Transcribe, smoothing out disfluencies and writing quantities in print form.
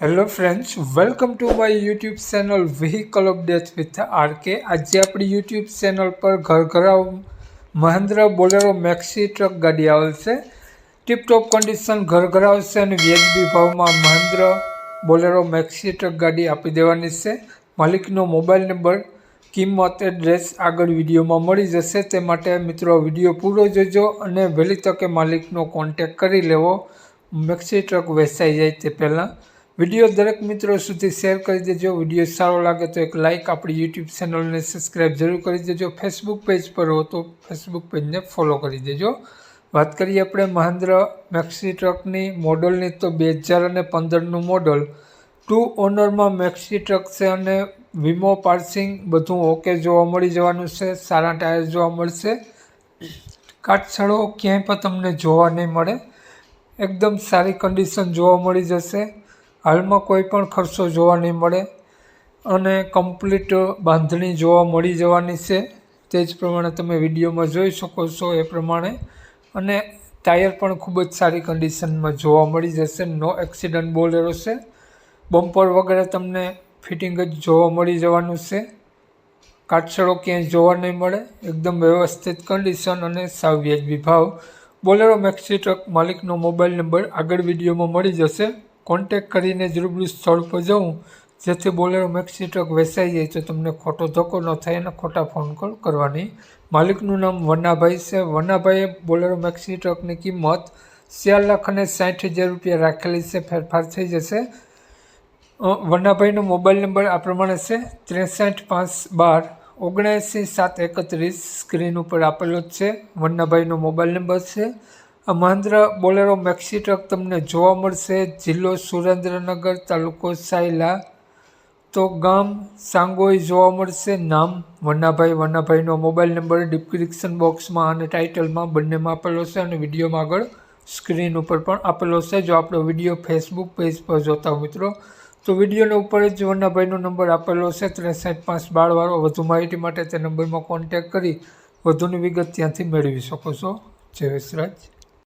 Hello friends, welcome to my YouTube channel vehicle update with RK. આજે આપણી YouTube channel પર ઘરઘરાવ Mahindra Bolero Maxi Truck ગાડી આવેલ છે। ટીપટોપ કન્ડિશન ઘરઘરાવ છે અને વ્યાજબી ભાવમાં મહિન્દ્રા બોલેરો મેક્સી ટ્રક ગાડી આપી દેવાની છે। માલિકનો મોબાઈલ નંબર, કિંમત, એડ્રેસ આગળ વિડીયોમાં મળી જશે। તે માટે મિત્રો વિડીયો પૂરો જોજો અને વહેલી તકે માલિકનો કોન્ટેક કરી લેવો મેક્સી ટ્રક વેચાઈ જાય તે પહેલાં। વિડીયો દરેક મિત્રો સુધી શેર કરી દેજો। વિડીયો સારો લાગે તો એક લાઇક, આપણી યુટ્યુબ ચેનલને સબસ્ક્રાઈબ જરૂર કરી દેજો। ફેસબુક પેજ પર હો તો ફેસબુક પેજને ફોલો કરી દેજો। વાત કરીએ આપણે મહિન્દ્રા મેક્સી ટ્રકની મોડલની, તો 2015નું મોડલ, 2 ઓનરમાં મેક્સી ટ્રક છે અને વીમો, પાર્સિંગ બધું ઓકે જોવા મળી જવાનું છે। સારા ટાયર જોવા મળશે, કાટછડો ક્યાંય પણ તમને જોવા નહીં મળે, એકદમ સારી કન્ડિશન જોવા મળી જશે। હાલમાં કોઈ પણ ખર્ચો જોવા નહીં મળે અને કમ્પ્લીટ બાંધણી જોવા મળી જવાની છે। તે જ પ્રમાણે તમે વિડીયોમાં જોઈ શકો છો એ પ્રમાણે, અને ટાયર પણ ખૂબ જ સારી કન્ડિશનમાં જોવા મળી જશે। નો એક્સિડન્ટ બોલેરો છે, બમ્પર વગેરે તમને ફિટિંગ જ જોવા મળી જવાનું છે, કાટછડો ક્યાંય જોવા નહીં મળે, એકદમ વ્યવસ્થિત કન્ડિશન અને સાવ વ્યાજબી ભાવ। બોલેરો મેક્સી ટ્રક માલિકનો મોબાઈલ નંબર આગળ વિડીયોમાં મળી જશે। કોન્ટેક કરીને જ રૂબરૂ સ્થળ પર જવું, જેથી બોલેરો મેક્સી ટ્રક વેચાઈ જાય તો તમને ખોટો ધક્કો ન થાય અને ખોટા ફોન કોલ કરવાની। માલિકનું નામ વનાભાઈ છે। વનાભાઈએ બોલેરો મેક્સી ટ્રકની કિંમત 4,60,000 રૂપિયા રાખેલી છે, ફેરફાર થઈ જશે। વનાભાઈનો મોબાઈલ નંબર આ પ્રમાણે છે 63 512 79 731, સ્ક્રીન ઉપર આપેલો જ છે, વનાભાઈનો મોબાઈલ નંબર છે। આ મહિન્દ્રા બોલેરો મેક્સી ટ્રક તમને જોવા મળશે જિલ્લો સુરેન્દ્રનગર, તાલુકો સાયલા, તો ગામ સાંગોઈ જોવા મળશે। નામ વનાભાઈ, વનાભાઈનો મોબાઈલ નંબર ડિસ્ક્રિપ્શન બોક્સમાં અને ટાઇટલમાં બંનેમાં આપેલો છે અને વિડીયોમાં આગળ સ્ક્રીન ઉપર પણ આપેલો છે। જો આપણો વિડીયો ફેસબુક પેજ પર જોતા હો મિત્રો, તો વિડીયોના ઉપર જ વનાભાઈનો નંબર આપેલો છે 63 512 વાળો। વધુ માહિતી માટે તે નંબરમાં કોન્ટેક કરી વધુની વિગત ત્યાંથી મેળવી શકો છો। જય વિશ્રાજ।